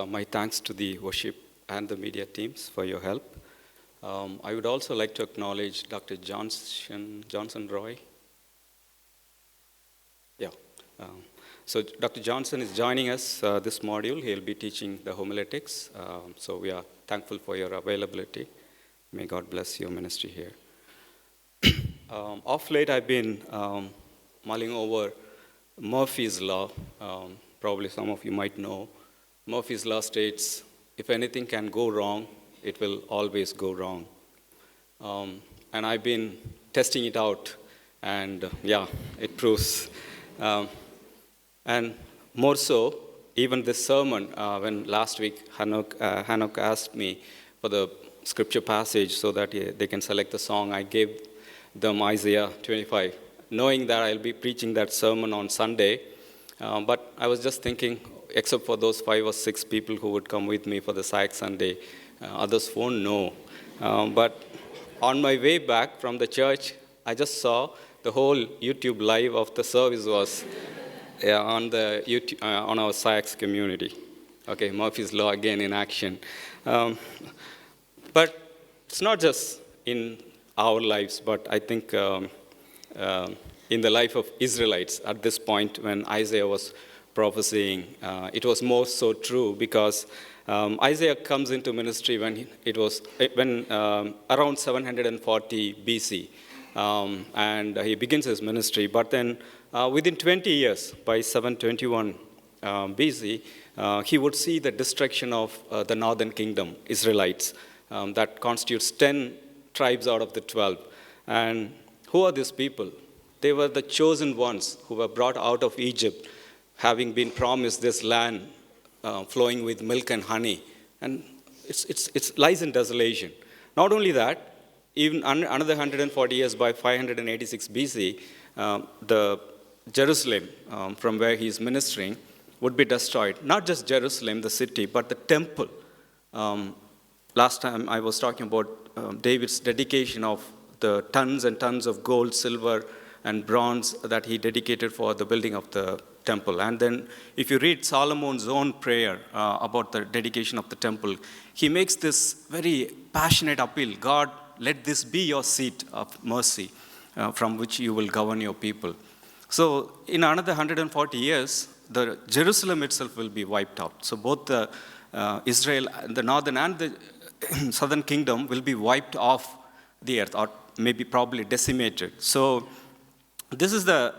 my thanks to the worship and the media teams for your help. I would also like to acknowledge Dr. Johnson Roy. Yeah. So Dr. Johnson is joining us this module. He'll be teaching the homiletics. So we are thankful for your availability. May God bless your ministry here. Of late, I've been mulling over Murphy's Law. Probably some of you might know. Murphy's Law states, if anything can go wrong, it will always go wrong. And I've been testing it out, and yeah, it proves. And more so, even this sermon, when last week Hanok asked me for the scripture passage so that they can select the song, I gave them Isaiah 25, knowing that I'll be preaching that sermon on Sunday. But I was just thinking, except for those 5 or 6 people who would come with me for the SAC Sunday, others won't know. But on my way back from the church, I just saw the whole YouTube live of the service was on the YouTube, on our SACS community. Okay, Murphy's Law again in action. But it's not just in our lives, but I think in the life of Israelites at this point when Isaiah was prophesying, it was more so true because Isaiah comes into ministry when around 740 BC, and he begins his ministry. But then within 20 years, by 721 BC, he would see the destruction of the northern kingdom, Israelites, that constitutes 10 tribes out of the 12. And who are these people? They were the chosen ones who were brought out of Egypt, having been promised this land flowing with milk and honey. And it lies in desolation. Not only that, even another 140 years, by 586 BC, the Jerusalem, from where he is ministering, would be destroyed. Not just Jerusalem, the city, but the temple. Last time I was talking about David's dedication of the tons and tons of gold, silver, and bronze that he dedicated for the building of the temple. And then if you read Solomon's own prayer about the dedication of the temple, he makes this very passionate appeal. God, let this be your seat of mercy from which you will govern your people. So in another 140 years, the Jerusalem itself will be wiped out. So both the Israel, the northern and the southern kingdom will be wiped off the earth, or maybe probably decimated. So this is the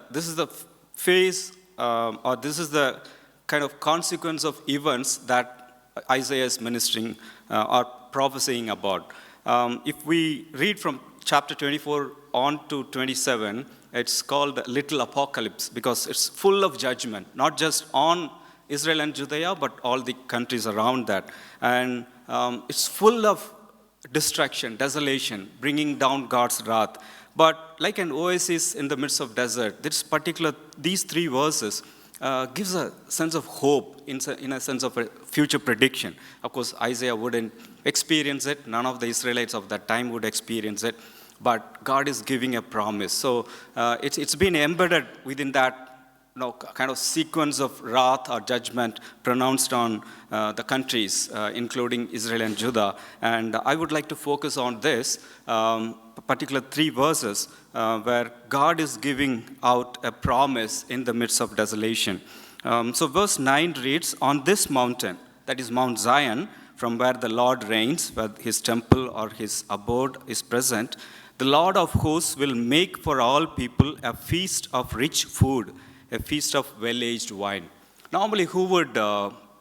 phase, or this is the kind of consequence of events that Isaiah is ministering or prophesying about. If we read from chapter 24 on to 27, it's called Little Apocalypse because it's full of judgment, not just on Israel and Judea, but all the countries around that. And it's full of destruction, desolation, bringing down God's wrath. But like an oasis in the midst of desert, these 3 verses gives a sense of hope in a sense of a future prediction. Of course, Isaiah wouldn't experience it. None of the Israelites of that time would experience it. But God is giving a promise. So it's been embedded within that kind of sequence of wrath or judgment pronounced on the countries, including Israel and Judah. And I would like to focus on this particular 3 verses where God is giving out a promise in the midst of desolation. So verse 9 reads, on this mountain, that is Mount Zion, from where the Lord reigns, where his temple or his abode is present, the Lord of hosts will make for all people a feast of rich food, a feast of well-aged wine. Normally, who would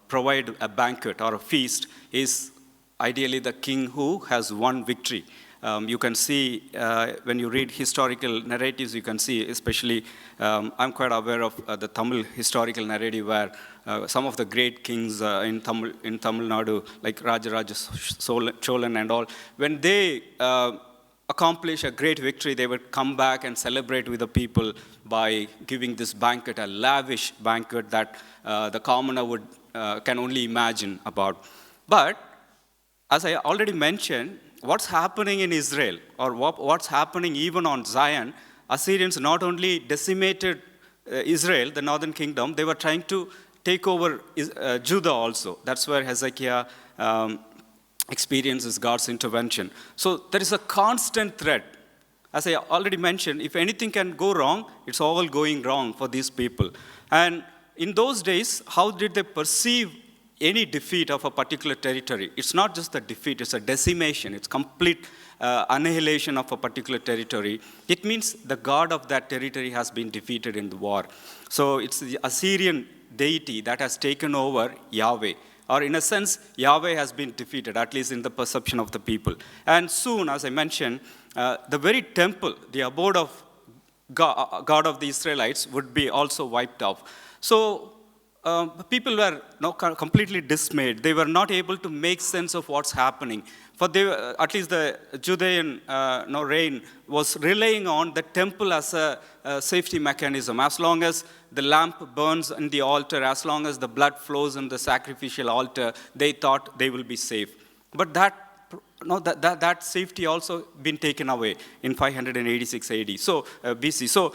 provide a banquet or a feast is ideally the king who has won victory. You can see, when you read historical narratives, you can see, especially, I'm quite aware of the Tamil historical narrative where some of the great kings in Tamil Nadu, like Rajaraja Cholan and all, when they accomplish a great victory, they would come back and celebrate with the people by giving this banquet, a lavish banquet that the commoner can only imagine about. But as I already mentioned, what's happening in Israel, or what's happening even on Zion, Assyrians not only decimated Israel, the northern kingdom, they were trying to take over Judah also. That's where Hezekiah experiences God's intervention. So there is a constant threat. As I already mentioned, if anything can go wrong, it's all going wrong for these people. And in those days, how did they perceive any defeat of a particular territory? It's not just a defeat, it's a decimation. It's complete annihilation of a particular territory. It means the God of that territory has been defeated in the war. So it's the Assyrian deity that has taken over Yahweh. Or in a sense, Yahweh has been defeated, at least in the perception of the people. And soon, as I mentioned, the very temple, the abode of God of the Israelites, would be also wiped off. So people were completely dismayed. They were not able to make sense of what's happening. For at least the Judean reign was relying on the temple as a safety mechanism. As long as the lamp burns in the altar, as long as the blood flows in the sacrificial altar, they thought they will be safe. But that safety also been taken away in 586 AD. So BC. So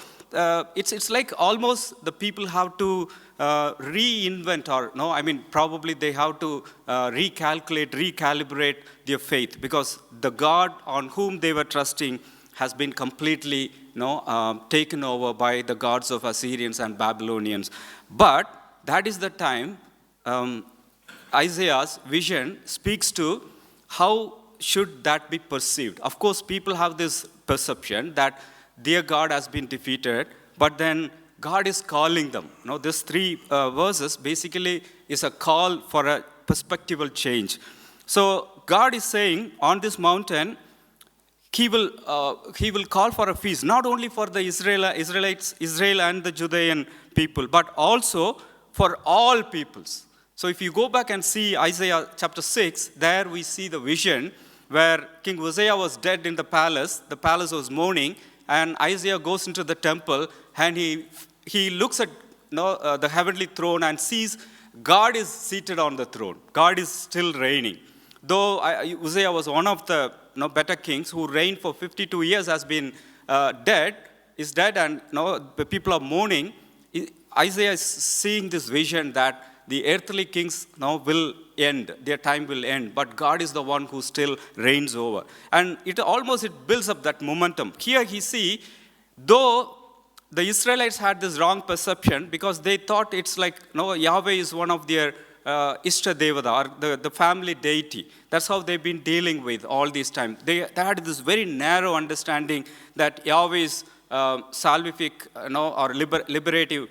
it's like almost the people have to reinvent, or probably they have to recalibrate their faith, because the God on whom they were trusting has been completely taken over by the gods of Assyrians and Babylonians. But that is the time Isaiah's vision speaks to how should that be perceived. Of course, people have this perception that their God has been defeated, but then God is calling them. These three verses basically is a call for a perspectival change. So God is saying on this mountain, He will call for a feast, not only for the Israel and the Judean people, but also for all peoples. So if you go back and see Isaiah chapter 6, there we see the vision where King Uzziah was dead in the palace was mourning, and Isaiah goes into the temple, and he looks at the heavenly throne and sees God is seated on the throne. God is still reigning. Though Uzziah was one of the better kings who reigned for 52 years, has been dead, and the people are mourning. Isaiah is seeing this vision that the earthly kings will end, their time will end, but God is the one who still reigns over. And it builds up that momentum. Here he see, though the Israelites had this wrong perception because they thought it's like, Yahweh is one of their Ishta Devata, or the family deity. That's how they've been dealing with all this time. They had this very narrow understanding that Yahweh is salvific, or liberative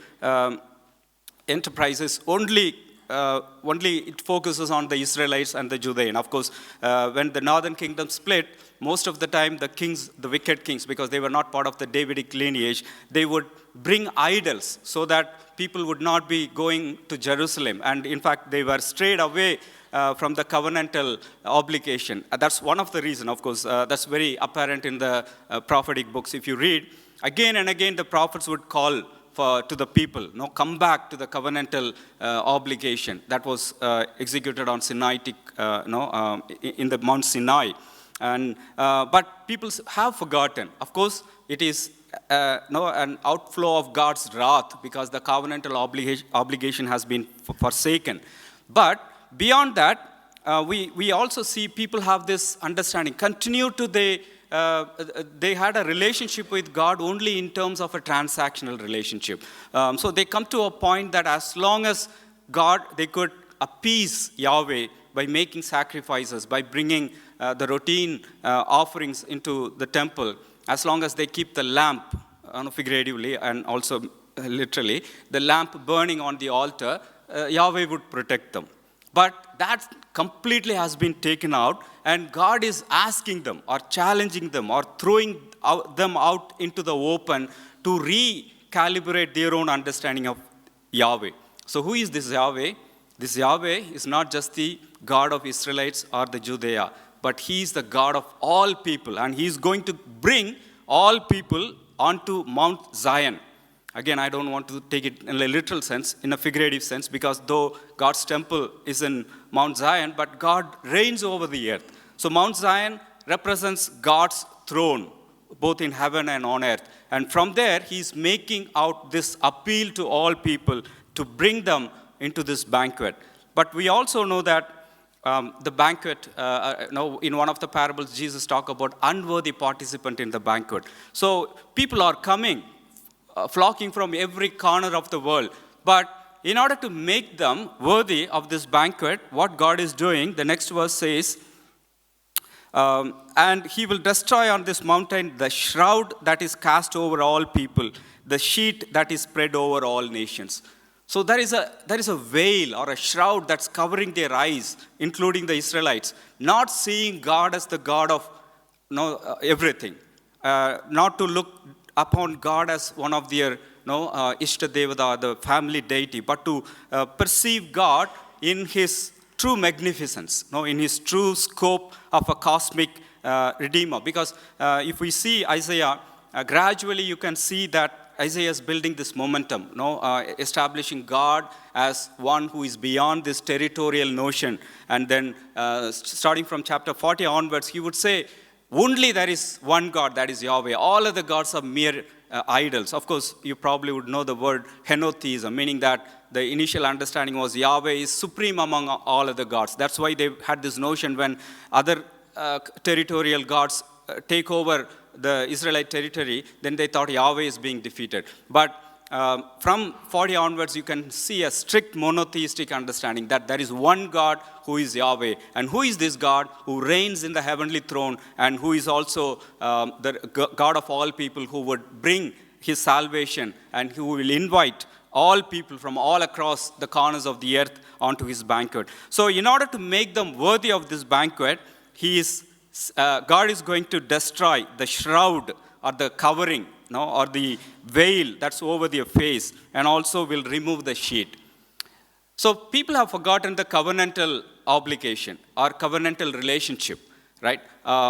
enterprises only it focuses on the Israelites and the Judean. Of course, when the northern kingdom split, most of the time the wicked kings, because they were not part of the Davidic lineage, they would bring idols so that people would not be going to Jerusalem. And in fact, they were strayed away from the covenantal obligation. That's one of the reasons, of course, that's very apparent in the prophetic books. If you read, again and again, the prophets would call to the people, come back to the covenantal obligation that was executed on Sinaitic, in the Mount Sinai. And but people have forgotten. Of course, it is an outflow of God's wrath because the covenantal obligation has been forsaken. But beyond that, we also see people have this understanding. They had a relationship with God only in terms of a transactional relationship. So they come to a point that as long as they could appease Yahweh by making sacrifices, by bringing the routine offerings into the temple, as long as they keep the lamp, figuratively and also literally, the lamp burning on the altar, Yahweh would protect them. But that completely has been taken out, and God is asking them or challenging them or throwing them out into the open to recalibrate their own understanding of Yahweh. So who is this Yahweh? This Yahweh is not just the God of Israelites or the Judea, but He is the God of all people, and He is going to bring all people onto Mount Zion. Again, I don't want to take it in a literal sense, in a figurative sense, because though God's temple is in Mount Zion, but God reigns over the earth. So Mount Zion represents God's throne, both in heaven and on earth. And from there, He's making out this appeal to all people to bring them into this banquet. But we also know that the banquet, in one of the parables, Jesus talked about unworthy participant in the banquet. So people are coming, flocking from every corner of the world. But in order to make them worthy of this banquet, what God is doing, the next verse says, and he will destroy on this mountain the shroud that is cast over all people, the sheet that is spread over all nations. So there is a veil or a shroud that's covering their eyes, including the Israelites, not seeing God as the God of everything, not to look upon God as one of their Ishta Devata, the family deity, but to perceive God in his true magnificence, in his true scope of a cosmic redeemer. Because if we see Isaiah, gradually you can see that Isaiah is building this momentum, establishing God as one who is beyond this territorial notion. And then starting from chapter 40 onwards, he would say, only there is one God, that is Yahweh. All other gods are mere idols. Of course, you probably would know the word henotheism, meaning that the initial understanding was Yahweh is supreme among all other gods. That's why they had this notion when other territorial gods take over the Israelite territory, then they thought Yahweh is being defeated. But from 40 onwards, you can see a strict monotheistic understanding that there is one God who is Yahweh. And who is this God who reigns in the heavenly throne and who is also the God of all people, who would bring his salvation and who will invite all people from all across the corners of the earth onto his banquet. So in order to make them worthy of this banquet, God is going to destroy the shroud or the covering, or the veil that's over their face, and also will remove the sheet. So people have forgotten the covenantal obligation or covenantal relationship, right?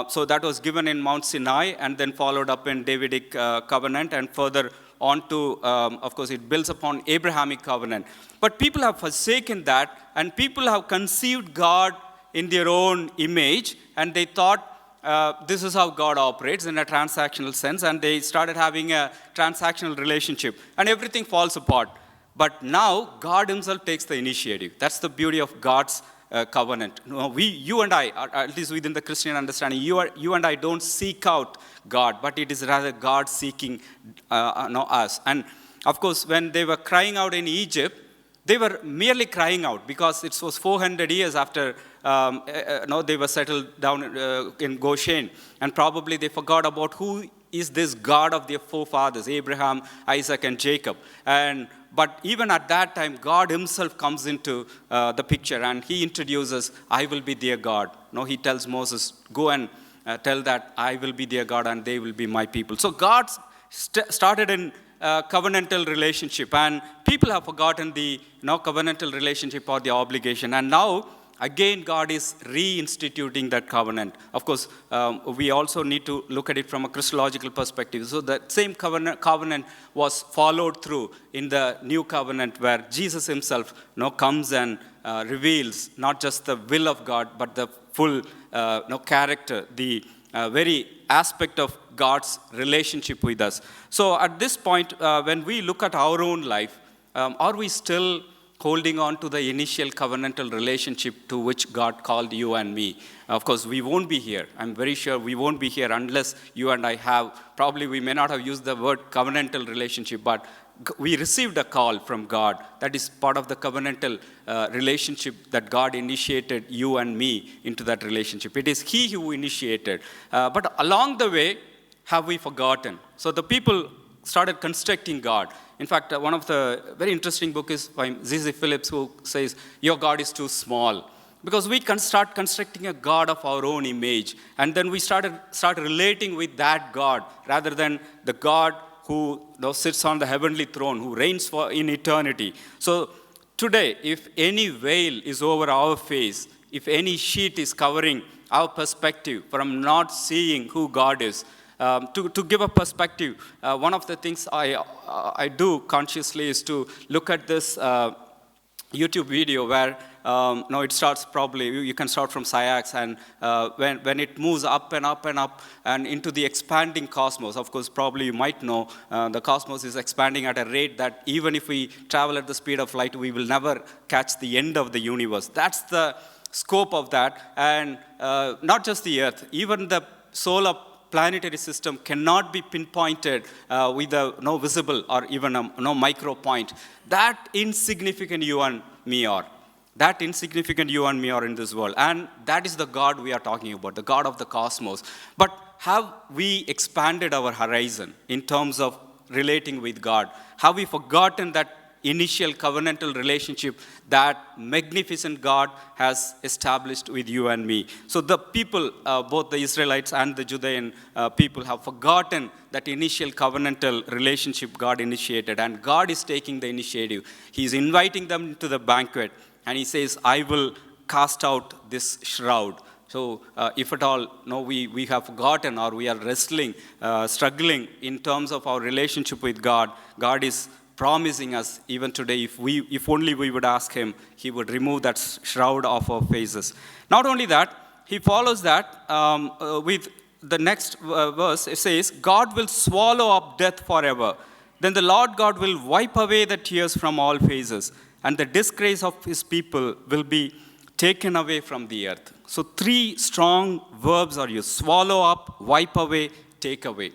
So that was given in Mount Sinai and then followed up in Davidic covenant, and further on to, of course, it builds upon Abrahamic covenant. But people have forsaken that, and people have conceived God in their own image, and they thought this is how God operates in a transactional sense, and they started having a transactional relationship, and everything falls apart. But now, God himself takes the initiative. That's the beauty of God's covenant. You and I, at least within the Christian understanding, you and I don't seek out God, but it is rather God seeking us. And of course, when they were crying out in Egypt, they were merely crying out because it was 400 years after they were settled down in Goshen. And probably they forgot about who is this God of their forefathers, Abraham, Isaac, and Jacob. But even at that time, God himself comes into the picture, and he introduces, I will be their God. He tells Moses, go and tell that I will be their God and they will be my people. So God started in covenantal relationship, and people have forgotten the covenantal relationship or the obligation. And now, again, God is reinstituting that covenant. Of course, we also need to look at it from a Christological perspective. So that same covenant was followed through in the new covenant, where Jesus himself comes and reveals not just the will of God, but the full character, the very aspect of God's relationship with us. So at this point, when we look at our own life, are we still holding on to the initial covenantal relationship to which God called you and me? Of course, we won't be here. I'm very sure we won't be here unless you and I have, probably we may not have used the word covenantal relationship, but we received a call from God. That is part of the covenantal relationship that God initiated you and me into that relationship. It is he who initiated. But along the way, have we forgotten? So the people started constructing God. In fact, one of the very interesting book is by Z.Z. Phillips, who says, your God is too small. Because we can start constructing a God of our own image. And then we start relating with that God rather than the God who sits on the heavenly throne, who reigns in eternity. So today, if any veil is over our face, if any sheet is covering our perspective from not seeing who God is, to give a perspective, one of the things I do consciously is to look at this YouTube video where no, it starts probably, you can start from Sayax, and when it moves up and up and up and into the expanding cosmos, of course, probably you might know, the cosmos is expanding at a rate that even if we travel at the speed of light, we will never catch the end of the universe. That's the scope of that. And not just the Earth, even the solar planetary system cannot be pinpointed with a no visible or even a no micro point. That insignificant you and me are. That insignificant you and me are in this world. And that is the God we are talking about, the God of the cosmos. But have we expanded our horizon in terms of relating with God? Have we forgotten that initial covenantal relationship that magnificent God has established with you and me? So the people, both the Israelites and the Judean people, have forgotten that initial covenantal relationship God initiated, and God is taking the initiative. He's inviting them to the banquet, and he says, I will cast out this shroud. So if at all, no, we have forgotten or we are wrestling, struggling in terms of our relationship with God, God is promising us even today, if only we would ask him, he would remove that shroud off our faces. Not only that, he follows that with the next verse. It says, God will swallow up death forever. Then the Lord God will wipe away the tears from all faces, and the disgrace of his people will be taken away from the earth. So 3 strong verbs are used: swallow up, wipe away, take away.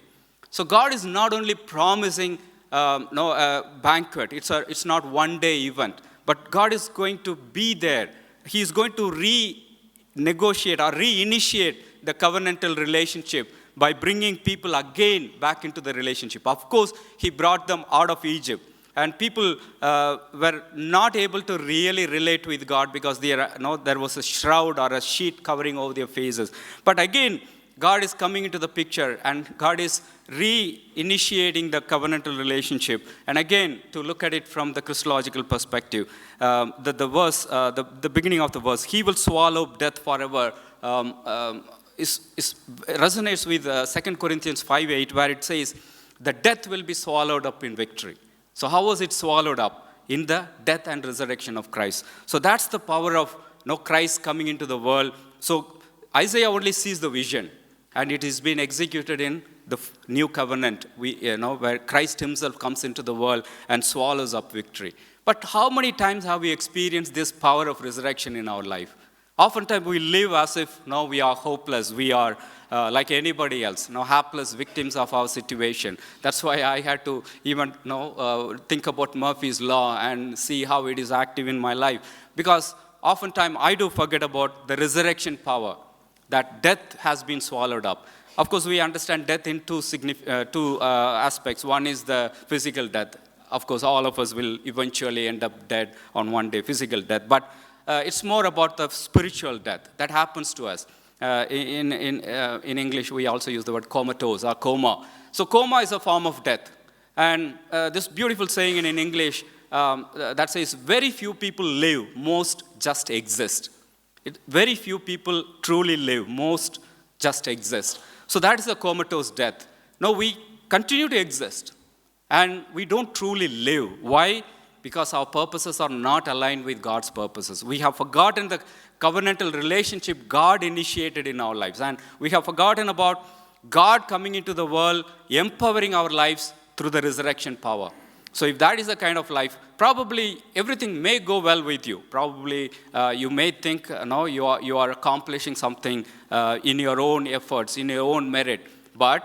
So God is not only promising a banquet. It's not one-day event. But God is going to be there. He is going to renegotiate or reinitiate the covenantal relationship by bringing people again back into the relationship. Of course, he brought them out of Egypt. And people were not able to really relate with God because there was a shroud or a sheet covering over their faces. But again, God is coming into the picture, and God is reinitiating the covenantal relationship. And again, to look at it from the Christological perspective, the beginning of the verse, he will swallow death forever, resonates with 2 Corinthians 5:8, where it says, the death will be swallowed up in victory. So how was it swallowed up? In the death and resurrection of Christ. So that's the power of Christ coming into the world. So Isaiah only sees the vision, and it has been executed in the new covenant, where Christ himself comes into the world and swallows up victory. But how many times have we experienced this power of resurrection in our life? Oftentimes we live as if we are hopeless. We are like anybody else, hapless victims of our situation. That's why I had to even think about Murphy's Law and see how it is active in my life. Because oftentimes I do forget about the resurrection power, that death has been swallowed up. Of course, we understand death in two aspects. One is the physical death. Of course, all of us will eventually end up dead on one day, physical death. But it's more about the spiritual death that happens to us. In English, we also use the word comatose or coma. So coma is a form of death. And this beautiful saying in English that says, very few people live, most just exist. Very few people truly live, most just exist. So that is a comatose death. No, we continue to exist, and we don't truly live. Why? Because our purposes are not aligned with God's purposes. We have forgotten the covenantal relationship God initiated in our lives, and we have forgotten about God coming into the world, empowering our lives through the resurrection power. So if that is the kind of life, probably everything may go well with you. Probably you may think you are accomplishing something in your own efforts, in your own merit. But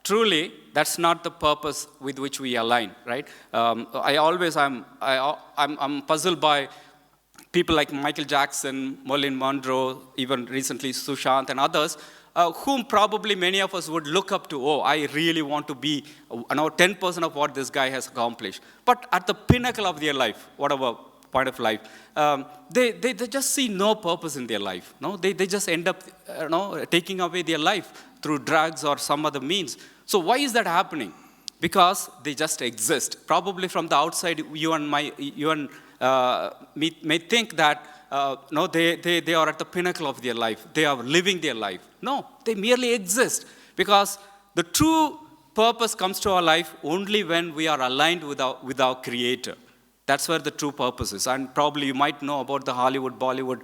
truly, that's not the purpose with which we align, right? I'm puzzled by people like Michael Jackson, Marilyn Monroe, even recently Sushant and others, whom probably many of us would look up to. Oh, I really want to be 10% of what this guy has accomplished. But at the pinnacle of their life, whatever point of life, they just see no purpose in their life. No, they just end up taking away their life through drugs or some other means. So why is that happening? Because they just exist. Probably from the outside, you and me may think that they are at the pinnacle of their life. They are living their life. No, they merely exist. Because the true purpose comes to our life only when we are aligned with our Creator. That's where the true purpose is. And probably you might know about the Hollywood, Bollywood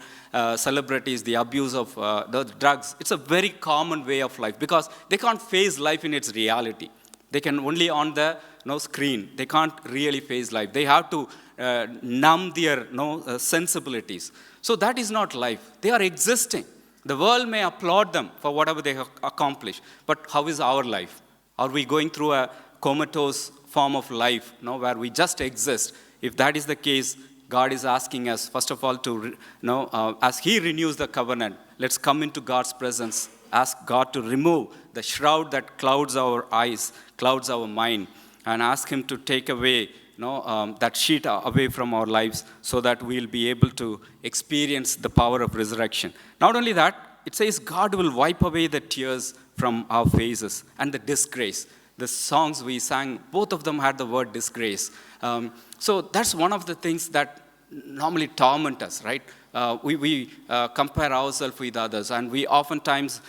celebrities, the abuse of the drugs. It's a very common way of life because they can't face life in its reality. They can only on the screen. They can't really face life. They have to numb their sensibilities. So that is not life. They are existing. The world may applaud them for whatever they have accomplished. But how is our life? Are we going through a comatose form of life, where we just exist? If that is the case, God is asking us, first of all, to, as He renews the covenant, let's come into God's presence, ask God to remove the shroud that clouds our eyes, clouds our mind, and ask Him to take away that sheet away from our lives so that we'll be able to experience the power of resurrection. Not only that, it says God will wipe away the tears from our faces and the disgrace. The songs we sang, both of them had the word disgrace. So that's one of the things that normally torment us, right? We compare ourselves with others, and we oftentimes,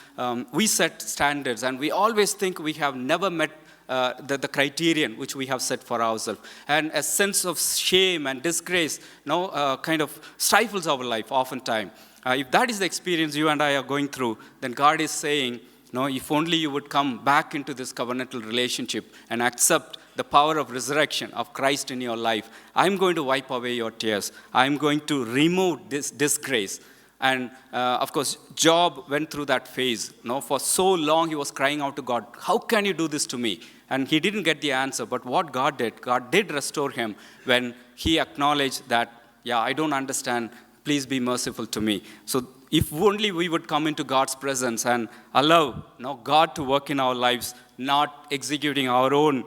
we set standards, and we always think we have never met the criterion which we have set for ourselves. And a sense of shame and disgrace kind of stifles our life oftentimes. If that is the experience you and I are going through, then God is saying, if only you would come back into this covenantal relationship and accept the power of resurrection of Christ in your life, I'm going to wipe away your tears. I'm going to remove this disgrace. And of course, Job went through that phase. For so long he was crying out to God, how can you do this to me? And he didn't get the answer. But what God did restore him when he acknowledged that, I don't understand. Please be merciful to me. So if only we would come into God's presence and allow God to work in our lives, not executing our own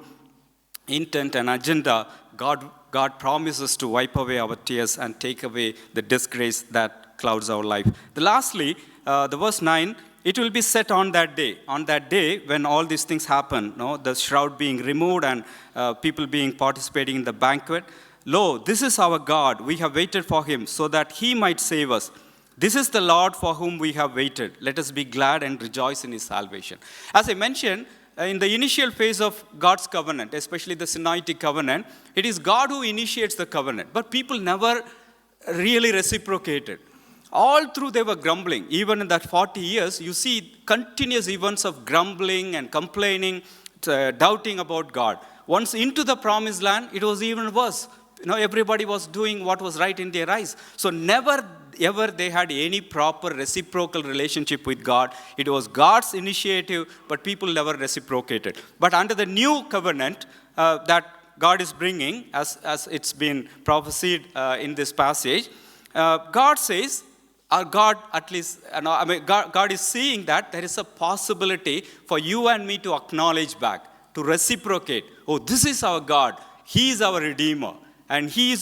intent and agenda, God promises to wipe away our tears and take away the disgrace that clouds our life. Lastly, the verse 9, it will be set on that day when all these things happen, the shroud being removed and people participating in the banquet. Lo, this is our God. We have waited for Him so that He might save us. This is the Lord for whom we have waited. Let us be glad and rejoice in His salvation. As I mentioned, in the initial phase of God's covenant, especially the Sinaitic covenant, it is God who initiates the covenant. But people never really reciprocated. All through they were grumbling. Even in that 40 years, you see continuous events of grumbling and complaining, doubting about God. Once into the promised land, it was even worse. Everybody was doing what was right in their eyes. So never ever they had any proper reciprocal relationship with God. It was God's initiative, but people never reciprocated. But under the new covenant that God is bringing, as it's been prophesied in this passage, God says, or God at least, God is seeing that there is a possibility for you and me to acknowledge back, to reciprocate. Oh, this is our God. He is our Redeemer. And He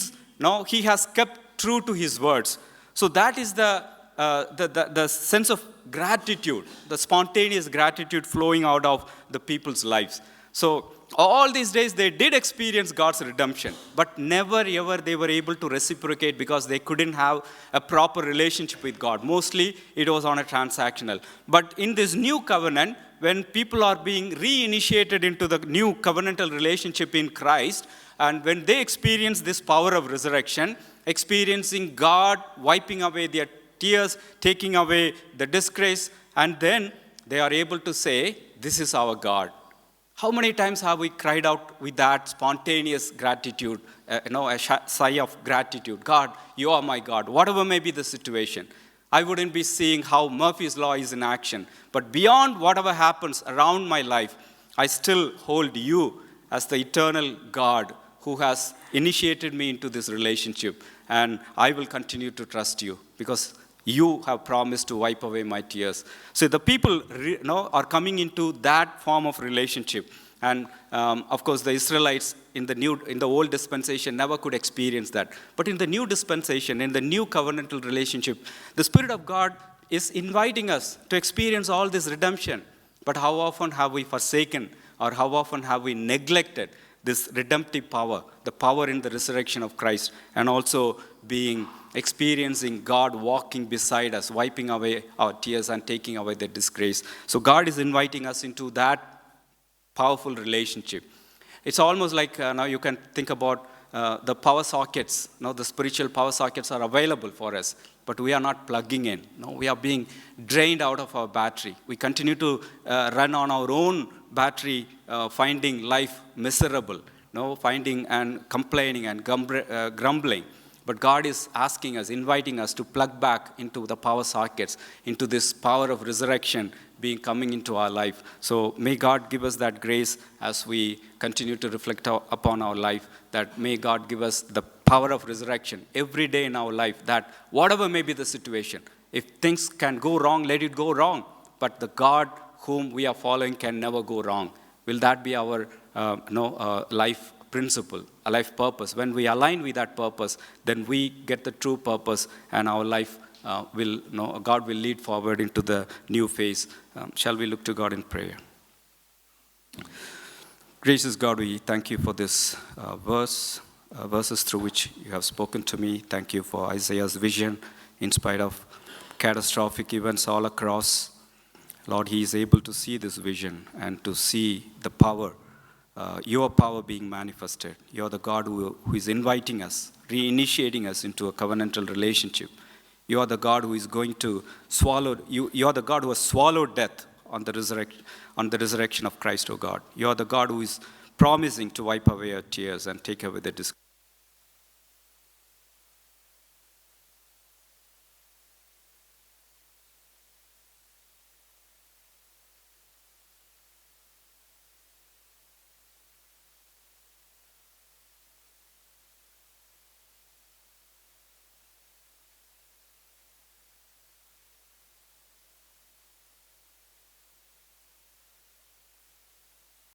has kept true to His words. So that is the sense of gratitude, the spontaneous gratitude flowing out of the people's lives. So all these days they did experience God's redemption, but never ever they were able to reciprocate because they couldn't have a proper relationship with God. Mostly it was on a transactional. But in this new covenant, when people are being reinitiated into the new covenantal relationship in Christ, and when they experience this power of resurrection, experiencing God wiping away their tears, taking away the disgrace, and then they are able to say, this is our God. How many times have we cried out with that spontaneous gratitude, a sigh of gratitude? God, you are my God, whatever may be the situation. I wouldn't be seeing how Murphy's Law is in action. But beyond whatever happens around my life, I still hold you as the eternal God who has initiated me into this relationship. And I will continue to trust you because you have promised to wipe away my tears. So the people are coming into that form of relationship. And of course, the Israelites in the old dispensation never could experience that. But in the new dispensation, in the new covenantal relationship, the Spirit of God is inviting us to experience all this redemption. But how often have we forsaken, or how often have we neglected this redemptive power, the power in the resurrection of Christ, and also experiencing God walking beside us, wiping away our tears and taking away the disgrace. So God is inviting us into that powerful relationship. It's almost like now you can think about the power sockets, the spiritual power sockets are available for us, but we are not plugging in. We are being drained out of our battery. We continue to run on our own battery, finding life miserable, finding and complaining and grumbling. But God is asking us, inviting us to plug back into the power sockets, into this power of resurrection coming into our life. So may God give us that grace as we continue to reflect upon our life, that may God give us the power of resurrection every day in our life, that whatever may be the situation, if things can go wrong, let it go wrong. But the God whom we are following can never go wrong. Will that be our life principle, a life purpose? When we align with that purpose, then we get the true purpose, and our life God will lead forward into the new phase. Shall we look to God in prayer? Gracious God, we thank you for this verses through which you have spoken to me. Thank you for Isaiah's vision in spite of catastrophic events all across. Lord, he is able to see this vision and to see the power, your power being manifested. You're the God who is inviting us, reinitiating us into a covenantal relationship. You are the God who is going to swallow, you are the God who has swallowed death on the resurrection of Christ, O God. You are the God who is promising to wipe away our tears and take away the disgrace.